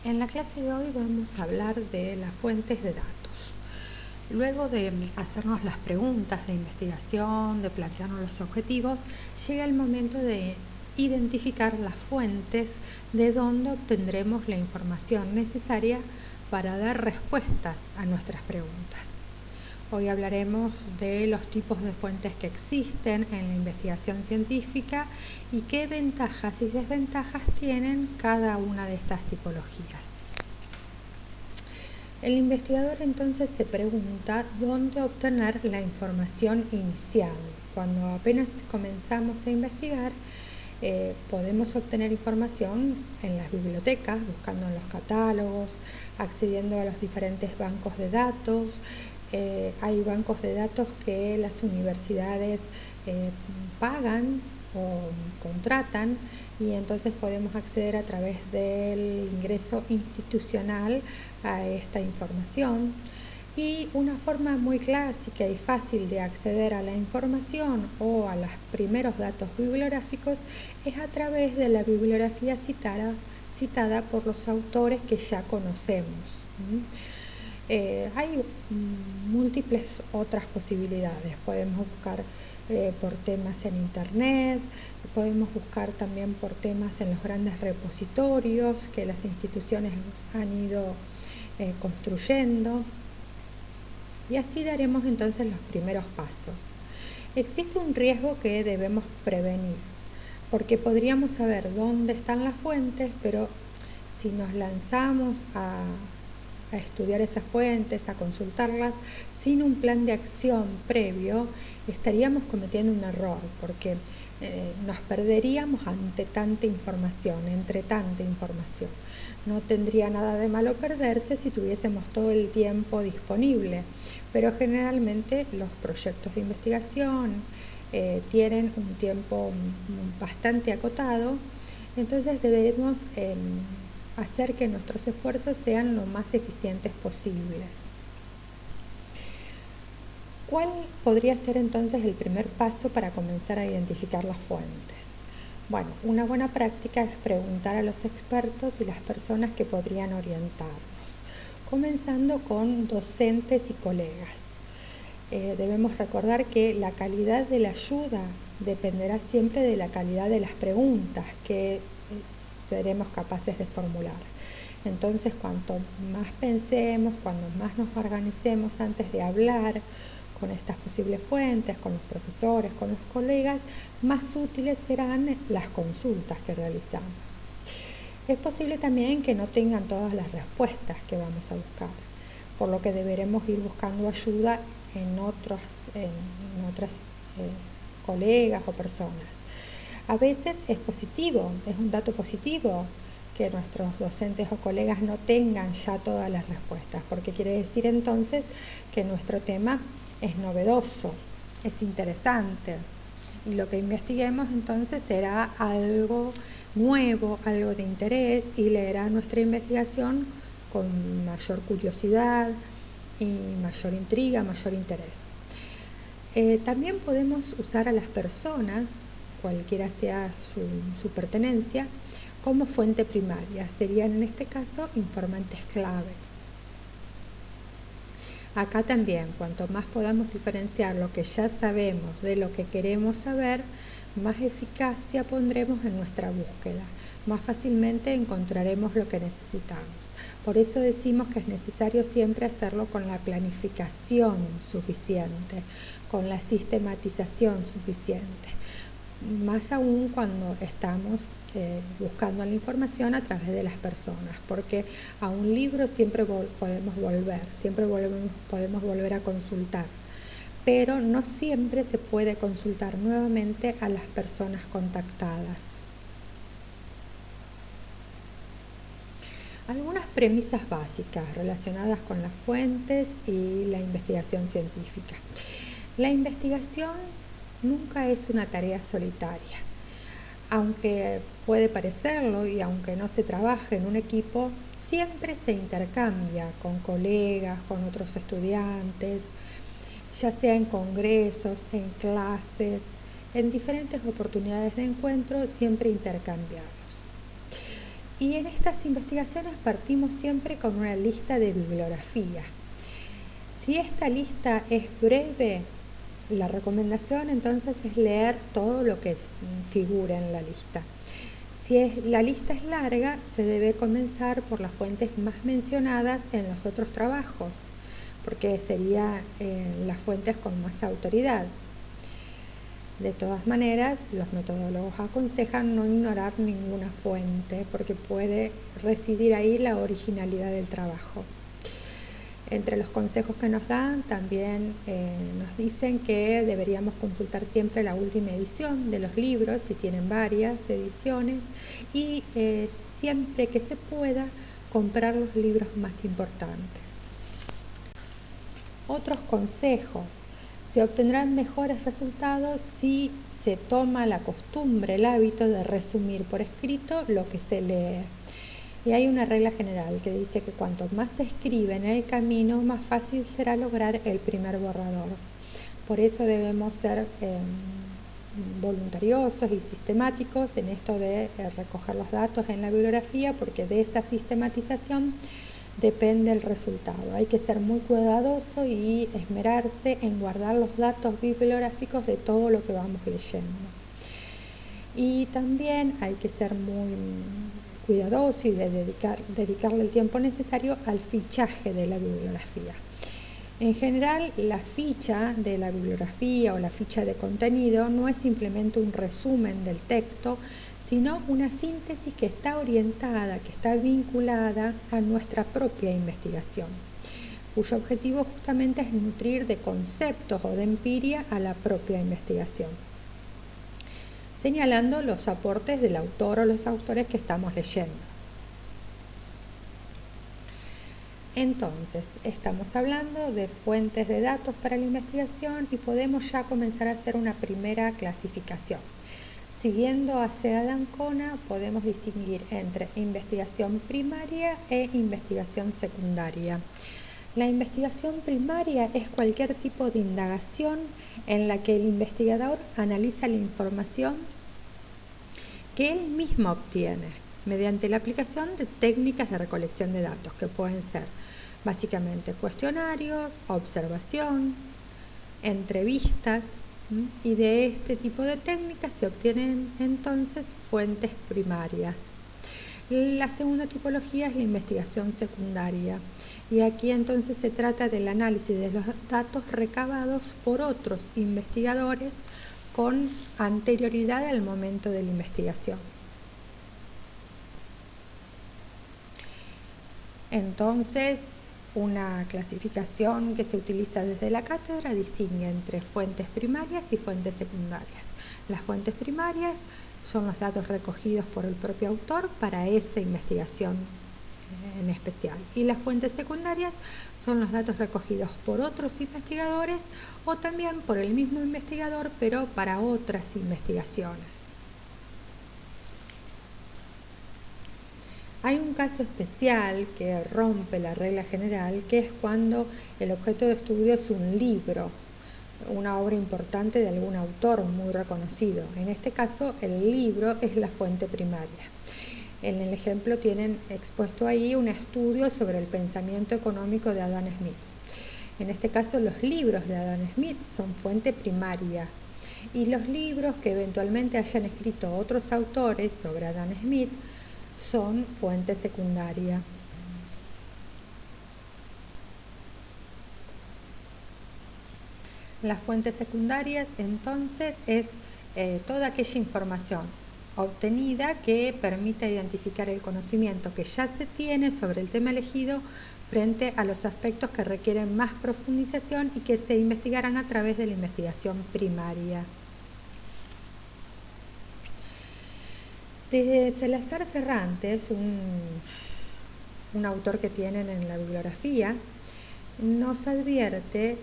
En la clase de hoy vamos a hablar de las fuentes de datos. Luego de hacernos las preguntas de investigación, de plantearnos los objetivos, llega el momento de identificar las fuentes de donde obtendremos la información necesaria para dar respuestas a nuestras preguntas. Hoy hablaremos de los tipos de fuentes que existen en la investigación científica y qué ventajas y desventajas tienen cada una de estas tipologías. El investigador entonces se pregunta dónde obtener la información inicial. Cuando apenas comenzamos a investigar, podemos obtener información en las bibliotecas, buscando en los catálogos, accediendo a los diferentes bancos de datos. Hay bancos de datos que las universidades pagan o contratan, y entonces podemos acceder a través del ingreso institucional a esta información. Y una forma muy clásica y fácil de acceder a la información o a los primeros datos bibliográficos es a través de la bibliografía citada por los autores que ya conocemos. Hay múltiples otras posibilidades. Podemos buscar por temas en internet, podemos buscar también por temas en los grandes repositorios que las instituciones han ido construyendo, y así daremos entonces los primeros pasos. Existe un riesgo que debemos prevenir, porque podríamos saber dónde están las fuentes, pero si nos lanzamos a estudiar esas fuentes, a consultarlas, sin un plan de acción previo, estaríamos cometiendo un error, porque nos perderíamos ante tanta información, entre tanta información. No tendría nada de malo perderse si tuviésemos todo el tiempo disponible, pero generalmente los proyectos de investigación tienen un tiempo bastante acotado, entonces debemos hacer que nuestros esfuerzos sean lo más eficientes posibles. ¿Cuál podría ser entonces el primer paso para comenzar a identificar las fuentes? Bueno, una buena práctica es preguntar a los expertos y las personas que podrían orientarnos, comenzando con docentes y colegas. Debemos recordar que la calidad de la ayuda dependerá siempre de la calidad de las preguntas que seremos capaces de formular. Entonces, cuanto más pensemos, cuanto más nos organicemos antes de hablar con estas posibles fuentes, con los profesores, con los colegas, más útiles serán las consultas que realizamos. Es posible también que no tengan todas las respuestas que vamos a buscar, por lo que deberemos ir buscando ayuda en otras colegas o personas. A veces es positivo, es un dato positivo que nuestros docentes o colegas no tengan ya todas las respuestas, porque quiere decir entonces que nuestro tema es novedoso, es interesante, y lo que investiguemos entonces será algo nuevo, algo de interés, y leerá nuestra investigación con mayor curiosidad y mayor intriga, mayor interés. También podemos usar a las personas, cualquiera sea su pertenencia, como fuente primaria. Serían en este caso informantes claves. Acá también, cuanto más podamos diferenciar lo que ya sabemos de lo que queremos saber, más eficacia pondremos en nuestra búsqueda, más fácilmente encontraremos lo que necesitamos. Por eso decimos que es necesario siempre hacerlo con la planificación suficiente, con la sistematización suficiente, más aún cuando estamos buscando la información a través de las personas, porque a un libro siempre podemos volver a consultar, pero no siempre se puede consultar nuevamente a las personas contactadas. Algunas premisas básicas relacionadas con las fuentes y la investigación científica. La investigación nunca es una tarea solitaria. Aunque puede parecerlo y aunque no se trabaje en un equipo, siempre se intercambia con colegas, con otros estudiantes, ya sea en congresos, en clases, en diferentes oportunidades de encuentro, siempre intercambiarlos. Y en estas investigaciones partimos siempre con una lista de bibliografía. Si esta lista es breve, la recomendación entonces es leer todo lo que figura en la lista. Si la lista es larga, se debe comenzar por las fuentes más mencionadas en los otros trabajos, porque serían las fuentes con más autoridad. De todas maneras, los metodólogos aconsejan no ignorar ninguna fuente, porque puede residir ahí la originalidad del trabajo. Entre los consejos que nos dan, también nos dicen que deberíamos consultar siempre la última edición de los libros, si tienen varias ediciones, y siempre que se pueda, comprar los libros más importantes. Otros consejos: se obtendrán mejores resultados si se toma la costumbre, el hábito de resumir por escrito lo que se lee. Y hay una regla general que dice que cuanto más se escribe en el camino, más fácil será lograr el primer borrador. Por eso debemos ser voluntariosos y sistemáticos en esto de recoger los datos en la bibliografía, porque de esa sistematización depende el resultado. Hay que ser muy cuidadoso y esmerarse en guardar los datos bibliográficos de todo lo que vamos leyendo. Y también hay que ser muy cuidadoso y de dedicarle el tiempo necesario al fichaje de la bibliografía. En general, la ficha de la bibliografía o la ficha de contenido no es simplemente un resumen del texto, sino una síntesis que está orientada, que está vinculada a nuestra propia investigación, cuyo objetivo justamente es nutrir de conceptos o de empiria a la propia investigación, señalando los aportes del autor o los autores que estamos leyendo. Entonces, estamos hablando de fuentes de datos para la investigación y podemos ya comenzar a hacer una primera clasificación. Siguiendo a Seda d'Ancona, podemos distinguir entre investigación primaria e investigación secundaria. La investigación primaria es cualquier tipo de indagación en la que el investigador analiza la información que él mismo obtiene mediante la aplicación de técnicas de recolección de datos, que pueden ser básicamente cuestionarios, observación, entrevistas, y de este tipo de técnicas se obtienen entonces fuentes primarias. La segunda tipología es la investigación secundaria, y aquí entonces se trata del análisis de los datos recabados por otros investigadores con anterioridad al momento de la investigación. Entonces, una clasificación que se utiliza desde la cátedra distingue entre fuentes primarias y fuentes secundarias. Las fuentes primarias son los datos recogidos por el propio autor para esa investigación en especial, y las fuentes secundarias son los datos recogidos por otros investigadores o también por el mismo investigador, pero para otras investigaciones. Hay un caso especial que rompe la regla general, que es cuando el objeto de estudio es un libro, una obra importante de algún autor muy reconocido. En este caso, el libro es la fuente primaria. En el ejemplo tienen expuesto ahí un estudio sobre el pensamiento económico de Adam Smith. En este caso, los libros de Adam Smith son fuente primaria, y los libros que eventualmente hayan escrito otros autores sobre Adam Smith son fuente secundaria. Las fuentes secundarias entonces es toda aquella información obtenida que permita identificar el conocimiento que ya se tiene sobre el tema elegido frente a los aspectos que requieren más profundización y que se investigarán a través de la investigación primaria. Desde Salazar Cerrantes, un autor que tienen en la bibliografía, nos advierte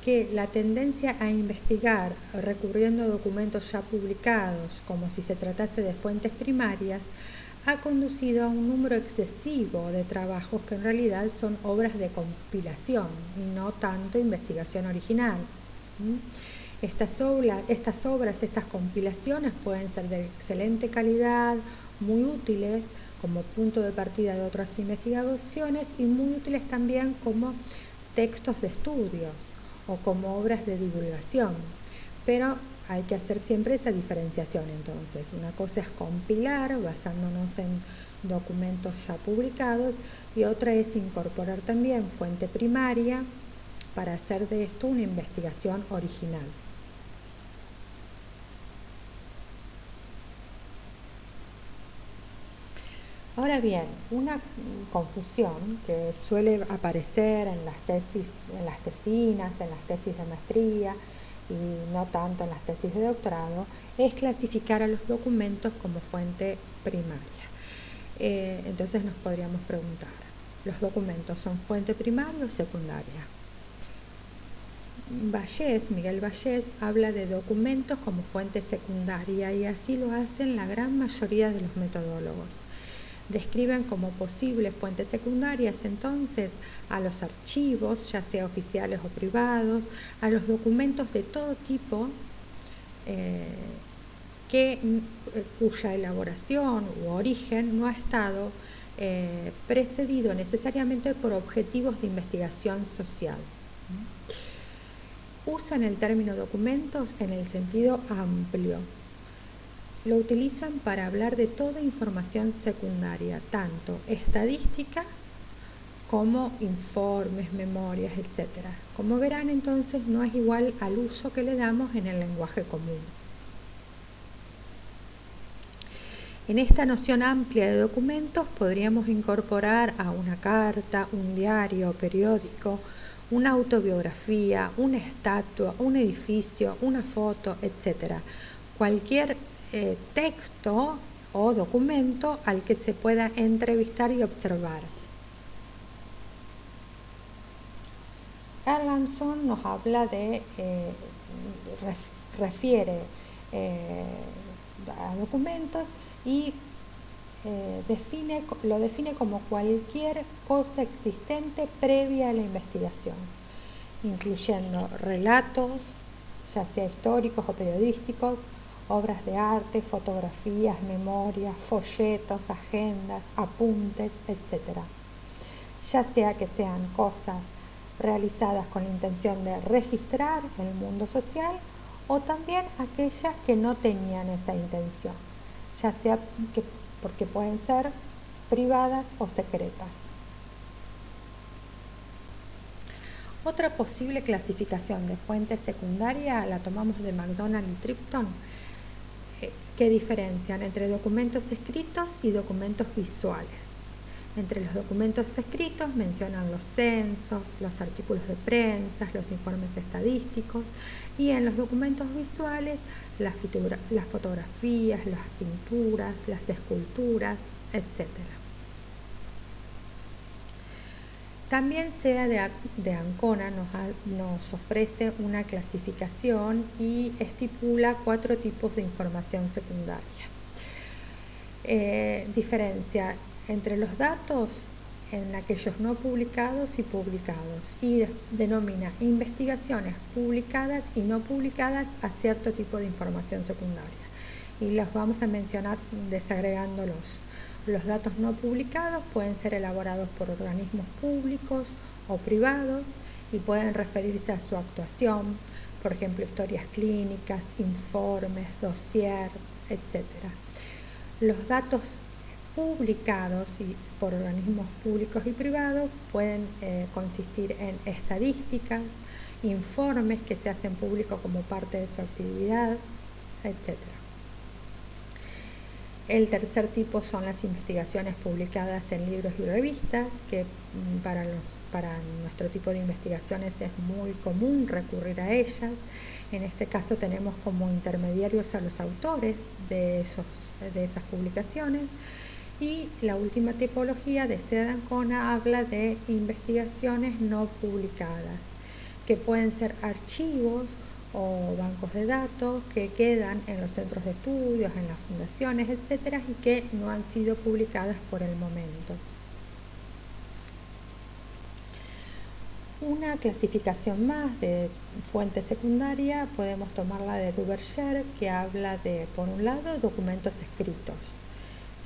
que la tendencia a investigar recurriendo a documentos ya publicados, como si se tratase de fuentes primarias, ha conducido a un número excesivo de trabajos que en realidad son obras de compilación y no tanto investigación original. Estas obras, estas compilaciones pueden ser de excelente calidad, muy útiles como punto de partida de otras investigaciones y muy útiles también como textos de estudios o como obras de divulgación. Pero hay que hacer siempre esa diferenciación entonces. Una cosa es compilar basándonos en documentos ya publicados y otra es incorporar también fuente primaria para hacer de esto una investigación original. Ahora bien, una confusión que suele aparecer en las tesis, en las tesinas, en las tesis de maestría y no tanto en las tesis de doctorado, es clasificar a los documentos como fuente primaria. Entonces nos podríamos preguntar, ¿los documentos son fuente primaria o secundaria? Miguel Vallés, habla de documentos como fuente secundaria y así lo hacen la gran mayoría de los metodólogos. Describen como posibles fuentes secundarias entonces a los archivos, ya sea oficiales o privados, a los documentos de todo tipo cuya elaboración u origen no ha estado precedido necesariamente por objetivos de investigación social. Usan el término documentos en el sentido amplio. Lo utilizan para hablar de toda información secundaria, tanto estadística como informes, memorias, etc. Como verán, entonces, no es igual al uso que le damos en el lenguaje común. En esta noción amplia de documentos podríamos incorporar a una carta, un diario, periódico, una autobiografía, una estatua, un edificio, una foto, etc. Cualquier texto o documento al que se pueda entrevistar y observar. Erlandson nos habla refiere a documentos y lo define como cualquier cosa existente previa a la investigación, incluyendo relatos, ya sea históricos o periodísticos, obras de arte, fotografías, memorias, folletos, agendas, apuntes, etc. Ya sea que sean cosas realizadas con la intención de registrar el mundo social o también aquellas que no tenían esa intención, ya sea porque pueden ser privadas o secretas. Otra posible clasificación de fuente secundaria la tomamos de McDonald y Tripton, que diferencian entre documentos escritos y documentos visuales. Entre los documentos escritos mencionan los censos, los artículos de prensa, los informes estadísticos, y en los documentos visuales las fotografías, las pinturas, las esculturas, etc. También SEA de Ancona nos ofrece una clasificación y estipula 4 tipos de información secundaria. Diferencia entre los datos en aquellos no publicados y publicados y denomina investigaciones publicadas y no publicadas a cierto tipo de información secundaria. Y los vamos a mencionar desagregándolos. Los datos no publicados pueden ser elaborados por organismos públicos o privados y pueden referirse a su actuación, por ejemplo, historias clínicas, informes, dossiers, etc. Los datos publicados por organismos públicos y privados pueden consistir en estadísticas, informes que se hacen públicos como parte de su actividad, etc. El tercer tipo son las investigaciones publicadas en libros y revistas, que para nuestro tipo de investigaciones es muy común recurrir a ellas. En este caso tenemos como intermediarios a los autores de esas publicaciones. Y la última tipología de SEA de Ancona habla de investigaciones no publicadas, que pueden ser archivos o bancos de datos que quedan en los centros de estudios, en las fundaciones, etcétera, y que no han sido publicadas por el momento. Una clasificación más de fuente secundaria podemos tomarla de Duverger, que habla de, por un lado, documentos escritos,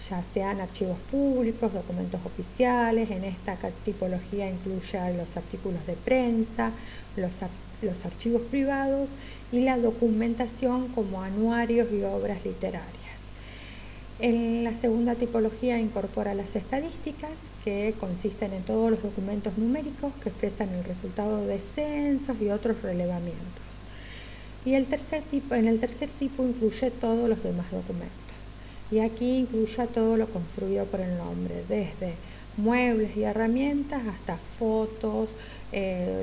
ya sean archivos públicos, documentos oficiales. En esta tipología incluye a los artículos de prensa, los archivos privados y la documentación como anuarios y obras literarias. En la segunda tipología incorpora las estadísticas, que consisten en todos los documentos numéricos que expresan el resultado de censos y otros relevamientos. Y en el tercer tipo incluye todos los demás documentos. Y aquí incluye todo lo construido por el nombre, desde muebles y herramientas hasta fotos,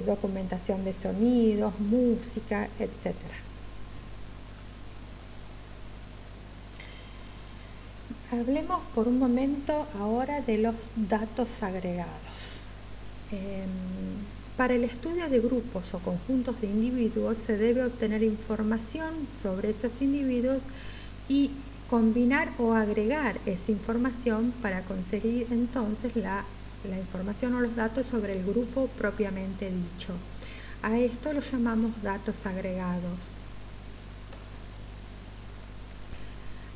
documentación de sonidos, música, etc. Hablemos por un momento ahora de los datos agregados. Para el estudio de grupos o conjuntos de individuos se debe obtener información sobre esos individuos y combinar o agregar esa información para conseguir entonces la información o los datos sobre el grupo propiamente dicho. A esto lo llamamos datos agregados.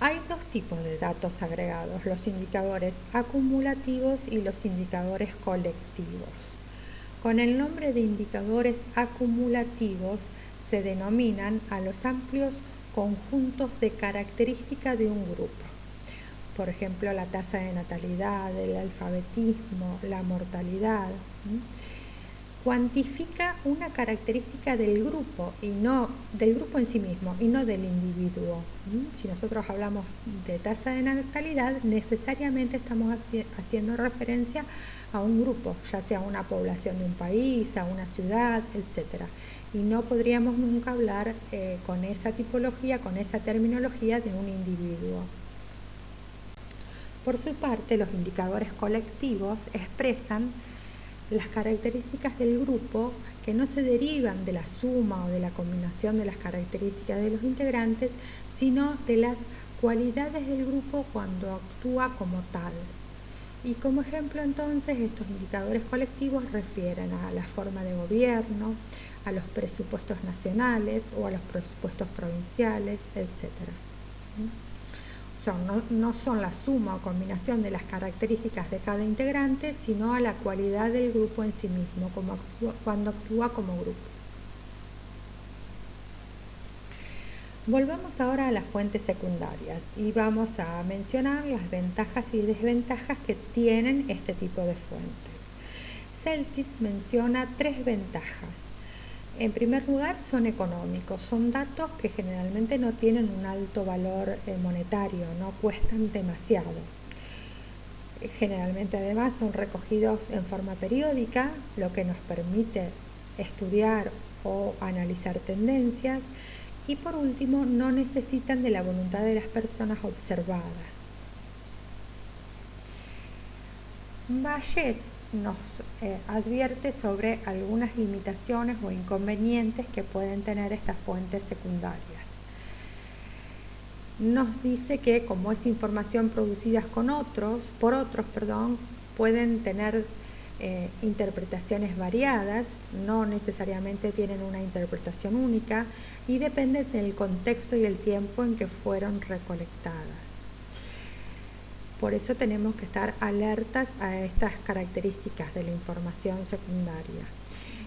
Hay dos tipos de datos agregados, los indicadores acumulativos y los indicadores colectivos. Con el nombre de indicadores acumulativos se denominan a los amplios conjuntos de características de un grupo. Por ejemplo, la tasa de natalidad, el alfabetismo, la mortalidad. Cuantifica una característica del grupo y no del grupo en sí mismo y no del individuo. Si nosotros hablamos de tasa de natalidad, necesariamente estamos haciendo referencia a un grupo, ya sea una población de un país, a una ciudad, etc. Y no podríamos nunca hablar con esa tipología, con esa terminología de un individuo. Por su parte, los indicadores colectivos expresan las características del grupo que no se derivan de la suma o de la combinación de las características de los integrantes, sino de las cualidades del grupo cuando actúa como tal. Y como ejemplo entonces, estos indicadores colectivos refieren a la forma de gobierno, a los presupuestos nacionales o a los presupuestos provinciales, etc. No son la suma o combinación de las características de cada integrante, sino a la cualidad del grupo en sí mismo, cuando actúa como grupo. Volvamos ahora a las fuentes secundarias y vamos a mencionar las ventajas y desventajas que tienen este tipo de fuentes. Celtis menciona 3 ventajas. En primer lugar, son económicos, son datos que generalmente no tienen un alto valor monetario, no cuestan demasiado. Generalmente además son recogidos en forma periódica, lo que nos permite estudiar o analizar tendencias, y por último no necesitan de la voluntad de las personas observadas. Vallès nos advierte sobre algunas limitaciones o inconvenientes que pueden tener estas fuentes secundarias. Nos dice que como es información producida por otros, pueden tener interpretaciones variadas, no necesariamente tienen una interpretación única y dependen del contexto y el tiempo en que fueron recolectadas. Por eso tenemos que estar alertas a estas características de la información secundaria.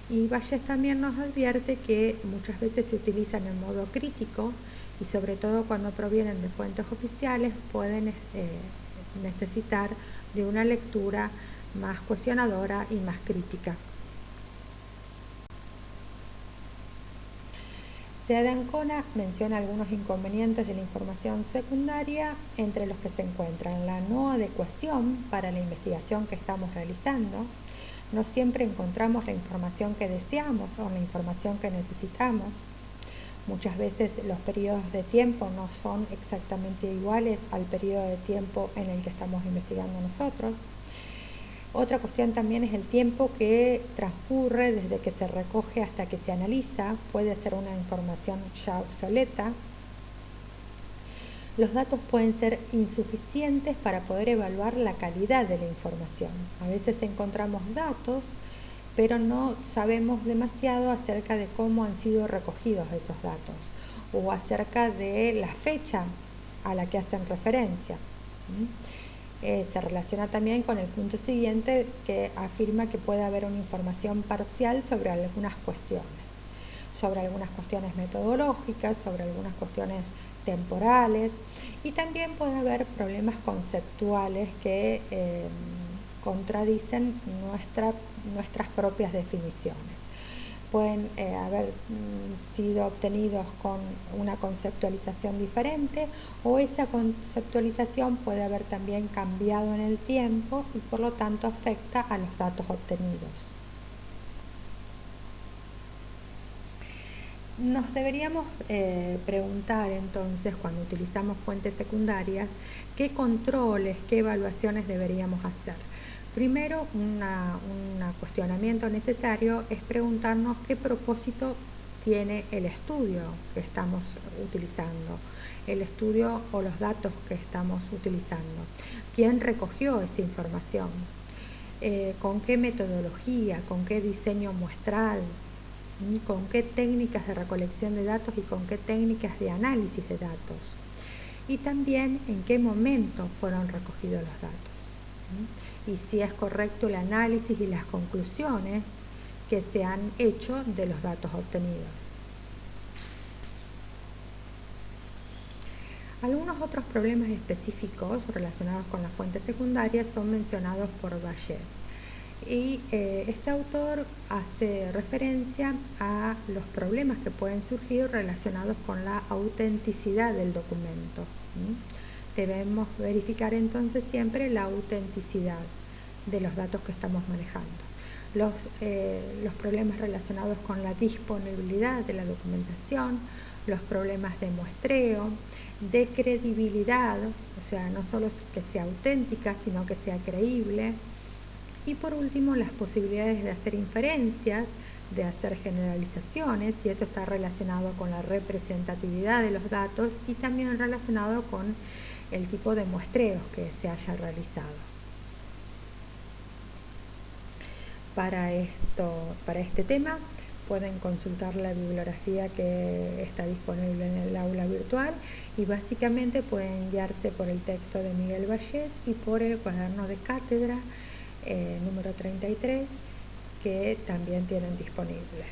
Y Vallès también nos advierte que muchas veces se utilizan en modo crítico y sobre todo cuando provienen de fuentes oficiales pueden necesitar de una lectura más cuestionadora y más crítica. D'Ancona menciona algunos inconvenientes de la información secundaria, entre los que se encuentran la no adecuación para la investigación que estamos realizando. No siempre encontramos la información que deseamos o la información que necesitamos. Muchas veces los periodos de tiempo no son exactamente iguales al periodo de tiempo en el que estamos investigando nosotros. Otra cuestión también es el tiempo que transcurre desde que se recoge hasta que se analiza. Puede ser una información ya obsoleta. Los datos pueden ser insuficientes para poder evaluar la calidad de la información. A veces encontramos datos pero no sabemos demasiado acerca de cómo han sido recogidos esos datos o acerca de la fecha a la que hacen referencia. Se relaciona también con el punto siguiente, que afirma que puede haber una información parcial sobre algunas cuestiones metodológicas, sobre algunas cuestiones temporales, y también puede haber problemas conceptuales que contradicen nuestras propias definiciones. Pueden haber sido obtenidos con una conceptualización diferente, o esa conceptualización puede haber también cambiado en el tiempo y por lo tanto afecta a los datos obtenidos. Nos deberíamos preguntar entonces, cuando utilizamos fuentes secundarias, qué controles, qué evaluaciones deberíamos hacer. Primero, un cuestionamiento necesario es preguntarnos qué propósito tiene el estudio que estamos utilizando, el estudio o los datos que estamos utilizando. ¿Quién recogió esa información? ¿Con qué metodología? ¿Con qué diseño muestral? ¿Con qué técnicas de recolección de datos y con qué técnicas de análisis de datos? Y también en qué momento fueron recogidos los datos. Y si es correcto el análisis y las conclusiones que se han hecho de los datos obtenidos. Algunos otros problemas específicos relacionados con las fuentes secundarias son mencionados por Bayes. Y este autor hace referencia a los problemas que pueden surgir relacionados con la autenticidad del documento. Debemos verificar entonces siempre la autenticidad de los datos que estamos manejando. Los problemas relacionados con la disponibilidad de la documentación, los problemas de muestreo, de credibilidad, o sea, no solo que sea auténtica, sino que sea creíble. Y por último, las posibilidades de hacer inferencias, de hacer generalizaciones, y esto está relacionado con la representatividad de los datos y también relacionado con el tipo de muestreos que se haya realizado. Para este tema pueden consultar la bibliografía que está disponible en el aula virtual, y básicamente pueden guiarse por el texto de Miguel Bayes y por el cuaderno de cátedra número 33, que también tienen disponible.